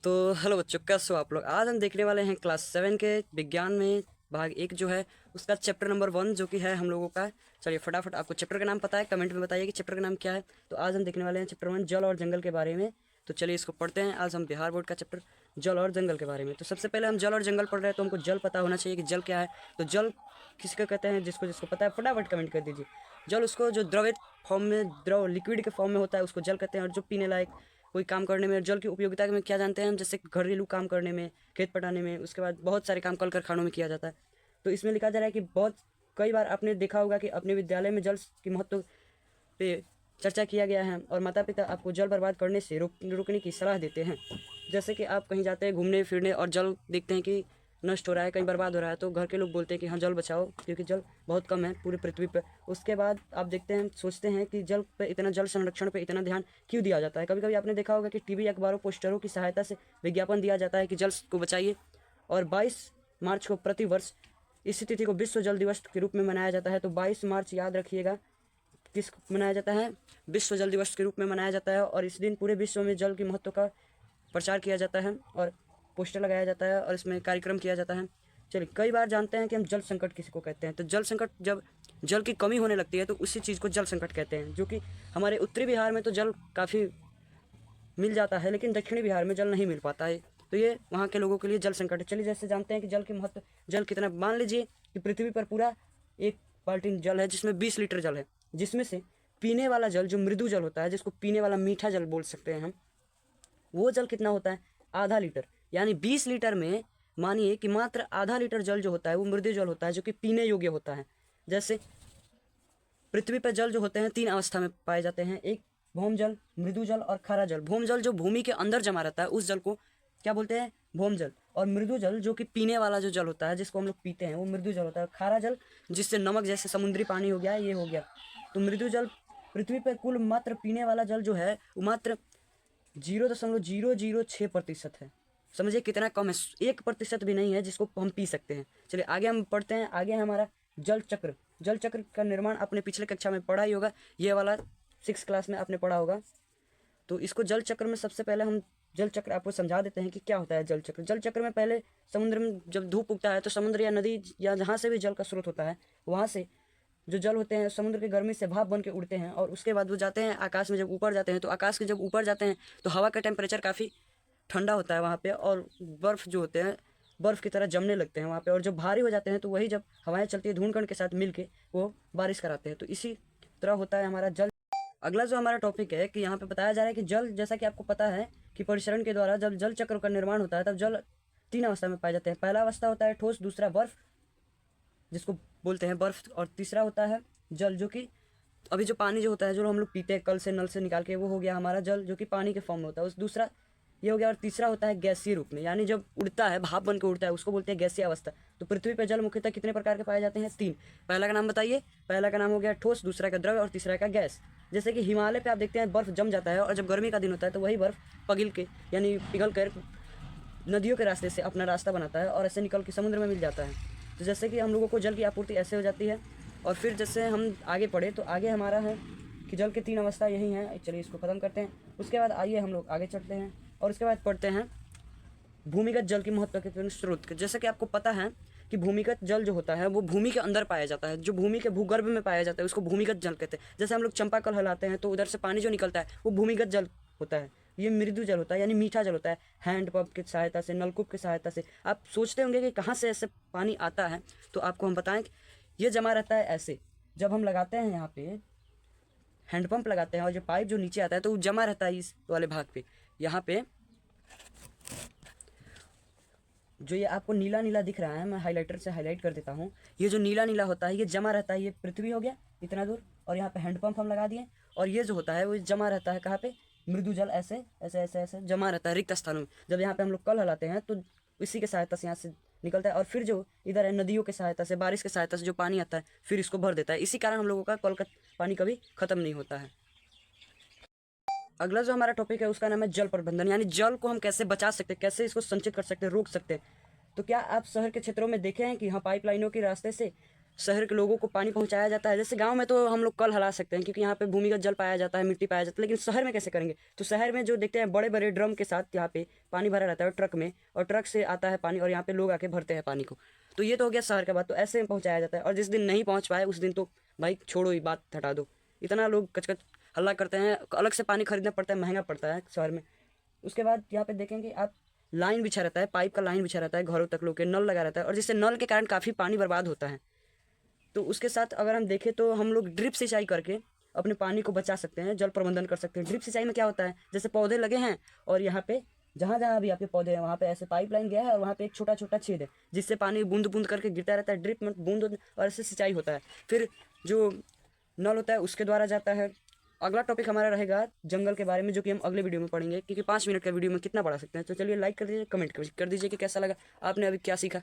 तो हेलो बच्चों, कैसे हो आप लोग। आज हम देखने वाले हैं क्लास 7 के विज्ञान में भाग 1 जो है उसका चैप्टर नंबर 1 जो कि है हम लोगों का। चलिए फटाफट, आपको चैप्टर का नाम पता है कमेंट में बताइए कि चैप्टर का नाम क्या है। तो आज हम देखने वाले हैं चैप्टर 1 जल और जंगल के बारे में। तो चलिए इसको पढ़ते हैं। आज हम बिहार बोर्ड का चैप्टर जल और जंगल के बारे में। तो सबसे पहले हम जल और जंगल पढ़ रहे हैं तो हमको जल पता होना चाहिए कि जल क्या है। तो जल किसको कहते हैं, जिसको जिसको पता है फटाफट कमेंट कर दीजिए। जल उसको जो द्रवित फॉर्म में, द्रव लिक्विड के फॉर्म में होता है उसको जल कहते हैं। और जो पीने लायक कोई काम करने में, जल की उपयोगिता में क्या जानते हैं हम, जैसे घरेलू काम करने में, खेत पटाने में, उसके बाद बहुत सारे काम कल कारखानों में किया जाता है। तो इसमें लिखा जा रहा है कि बहुत कई बार आपने देखा होगा कि अपने विद्यालय में जल की महत्व पे चर्चा किया गया है और माता पिता आपको जल बर्बाद करने से रुकने की सलाह देते हैं। जैसे कि आप कहीं जाते हैं घूमने फिरने और जल देखते हैं कि नष्ट हो रहा है, कहीं बर्बाद हो रहा है, तो घर के लोग बोलते हैं कि हाँ जल बचाओ क्योंकि जल बहुत कम है पूरी पृथ्वी पर। उसके बाद आप देखते हैं, सोचते हैं कि जल पे इतना, जल संरक्षण पे इतना ध्यान क्यों दिया जाता है। कभी कभी आपने देखा होगा कि टीवी अखबारों पोस्टरों की सहायता से विज्ञापन दिया जाता है कि जल को बचाइए। और 22 मार्च को प्रति वर्ष इसी तिथि को विश्व जल दिवस के रूप में मनाया जाता है। तो 22 मार्च याद रखिएगा किस मनाया जाता है, विश्व जल दिवस के रूप में मनाया जाता है। और इस दिन पूरे विश्व में जल के महत्व का प्रचार किया जाता है और पोस्टर लगाया जाता है और इसमें कार्यक्रम किया जाता है। चलिए, कई बार जानते हैं कि हम जल संकट किसी को कहते हैं। तो जल संकट, जब जल की कमी होने लगती है तो उसी चीज़ को जल संकट कहते हैं। जो कि हमारे उत्तरी बिहार में तो जल काफ़ी मिल जाता है लेकिन दक्षिणी बिहार में जल नहीं मिल पाता है। तो ये वहाँ के लोगों के लिए जल संकट है। चलिए, जैसे जानते हैं कि जल के महत्व, जल कितना, मान लीजिए कि पृथ्वी पर पूरा एक बाल्टी जल है जिसमें 20 लीटर जल है, जिसमें से पीने वाला जल जो मृदु जल होता है, जिसको पीने वाला मीठा जल बोल सकते हैं हम, वो जल कितना होता है, आधा लीटर। यानी 20 लीटर में मानिए कि मात्र आधा लीटर जल जो होता है वो मृदु जल होता है जो कि पीने योग्य होता है। जैसे पृथ्वी पर जल जो होते हैं 3 अवस्था में पाए जाते हैं, एक भौम जल, मृदु जल और खारा जल। भौम जल जो भूमि के अंदर जमा रहता है उस जल को क्या बोलते हैं, भौम जल। और मृदु जल जो कि पीने वाला जो जल होता है जिसको हम लोग पीते हैं वो मृदु जल होता है। खारा जल जिससे नमक, जैसे समुद्री पानी हो गया, ये हो गया। तो मृदु जल, पृथ्वी पर कुल मात्र पीने वाला जल जो है वो मात्र 0.006% है। समझिए कितना कम है, 1% भी नहीं है जिसको हम पी सकते हैं। चलिए आगे हम पढ़ते हैं। आगे है हमारा जल चक्र। जल चक्र का निर्माण आपने पिछले कक्षा में पढ़ा ही होगा, ये वाला 6 क्लास में आपने पढ़ा होगा। तो इसको जल चक्र में सबसे पहले हम जल चक्र आपको समझा देते हैं कि क्या होता है जल चक्र। जल चक्र में पहले समुद्र में जब धूप उगता है तो समुद्र या नदी या जहाँ से भी जल का स्रोत होता है वहाँ से जो जल होते हैं समुद्र की गर्मी से भाप बन के उड़ते हैं और उसके बाद वो जाते हैं आकाश में। जब ऊपर जाते हैं तो आकाश के जब ऊपर जाते हैं तो हवा का टेम्परेचर काफ़ी ठंडा होता है वहाँ पे, और बर्फ़ जो होते हैं बर्फ़ की तरह जमने लगते हैं वहाँ पे। और जब भारी हो जाते हैं तो वही जब हवाएं चलती है धूलकण के साथ मिल के वो बारिश कराते हैं। तो इसी तरह होता है हमारा जल। अगला जो हमारा टॉपिक है कि यहाँ पे बताया जा रहा है कि जल, जैसा कि आपको पता है कि परिसरण के द्वारा जब जल चक्र का निर्माण होता है तब जल 3 अवस्था में पाए जाते हैं। पहला अवस्था होता है ठोस, दूसरा बर्फ जिसको बोलते हैं बर्फ, और तीसरा होता है जल जो कि अभी जो पानी जो होता है जो हम लोग पीते हैं कल से नल से निकाल के, वो हो गया हमारा जल जो कि पानी के फॉर्म में होता है। उस दूसरा ये हो गया। और तीसरा होता है गैसीय रूप में, यानी जब उड़ता है भाप बन के उड़ता है उसको बोलते हैं गैसीय अवस्था। तो पृथ्वी पर जल मुख्यतः कितने प्रकार के पाए जाते हैं, 3। पहला का नाम बताइए। पहला का नाम हो गया ठोस, दूसरा का द्रव और तीसरा का गैस। जैसे कि हिमालय पे आप देखते हैं बर्फ जम जाता है और जब गर्मी का दिन होता है तो वही बर्फ पगिल के यानी पिघल कर नदियों के रास्ते से अपना रास्ता बनाता है और ऐसे निकल के समुद्र में मिल जाता है। तो जैसे कि हम लोगों को जल की आपूर्ति ऐसे हो जाती है। और फिर जैसे हम आगे पढ़े तो आगे हमारा है कि जल के 3 अवस्था यही हैं। चलिए इसको ख़त्म करते हैं। उसके बाद आइए हम लोग आगे चढ़ते हैं और उसके बाद पढ़ते हैं भूमिगत जल की महत्वपूर्ण स्रोत। जैसे कि आपको पता है कि भूमिगत जल जो होता है वो भूमि के अंदर पाया जाता है, जो भूमि के भूगर्भ में पाया जाता है उसको भूमिगत जल कहते हैं। जैसे हम लोग चंपाकल हलाते हैं तो उधर से पानी जो निकलता है वो भूमिगत जल होता है। ये मृदु जल होता है यानी मीठा जल होता है। हैंडपंप की सहायता से, नलकूप की सहायता से, आप सोचते होंगे कि कहाँ से ऐसे पानी आता है, तो आपको हम बताएं कि ये जमा रहता है ऐसे। जब हम लगाते हैं यहाँ पे हैंडपंप लगाते हैं और जो पाइप जो नीचे आता है तो वो जमा रहता है इस वाले भाग पे। यहाँ पे जो ये आपको नीला नीला दिख रहा है, मैं हाइलाइटर से हाईलाइट कर देता हूँ। ये जो नीला नीला होता है ये जमा रहता है, ये पृथ्वी हो गया इतना दूर, और यहाँ पे हैंडपंप हम लगा दिए। और ये जो होता है वो जमा रहता है कहाँ पे, मृदु जल ऐसे ऐसे ऐसे ऐसे जमा रहता है रिक्त स्थानों में। जब यहाँ पे हम लोग कल हलाते हैं तो इसी के सहायता से यहाँ से निकलता है और फिर जो इधर है नदियों के सहायता से, बारिश के सहायता से जो पानी आता है फिर इसको भर देता है। इसी कारण हम लोगों का कल का पानी कभी खत्म नहीं होता है। अगला जो हमारा टॉपिक है उसका नाम है जल प्रबंधन, यानी जल को हम कैसे बचा सकते हैं, कैसे इसको संचित कर सकते हैं, रोक सकते हैं। तो क्या आप शहर के क्षेत्रों में देखे हैं कि यहाँ पाइपलाइनों के रास्ते से शहर के लोगों को पानी पहुंचाया जाता है। जैसे गांव में तो हम लोग कल हला सकते हैं क्योंकि यहाँ पे भूमिगत जल पाया जाता है, मिट्टी पाया जाता है, लेकिन शहर में कैसे करेंगे? तो शहर में जो देखते हैं बड़े बड़े ड्रम के साथ यहाँ पे पानी भरा रहता है ट्रक में, और ट्रक से आता है पानी और यहाँ पे लोग आके भरते हैं पानी को। तो ये तो हो गया शहर का बात, तो ऐसे में पहुँचाया जाता है। और जिस दिन नहीं पहुँच पाए उस दिन तो भाई छोड़ो, ही बात हटा दो। इतना लोग कचकच हल्ला करते हैं, अलग से पानी खरीदना पड़ता है, महंगा पड़ता है शहर में। उसके बाद यहाँ पे देखेंगे आप, लाइन बिछा रहता है, पाइप का लाइन बिछा रहता है घरों तक, लोग के नल लगा रहता है, और जिससे नल के कारण काफ़ी पानी बर्बाद होता है। तो उसके साथ अगर हम देखें तो हम लोग ड्रिप सिंचाई करके अपने पानी को बचा सकते हैं, जल प्रबंधन कर सकते हैं। ड्रिप सिंचाई में क्या होता है, जैसे पौधे लगे हैं और यहाँ पे जहाँ जहाँ भी आपके पौधे हैं वहाँ पे ऐसे पाइपलाइन गया है और वहाँ पे एक छोटा छोटा छेद है जिससे पानी बूंद बूंद करके गिरता रहता है। ड्रिप में बूंद और ऐसे सिंचाई होता है। फिर जो नल होता है उसके द्वारा जाता है। अगला टॉपिक हमारा रहेगा जंगल के बारे में, जो कि हम अगले वीडियो में पढ़ेंगे, क्योंकि 5 मिनट का वीडियो में कितना पढ़ा सकते हैं। तो चलिए लाइक कर दीजिए, कमेंट कर दीजिए कि कैसा लगा, आपने अभी क्या सीखा।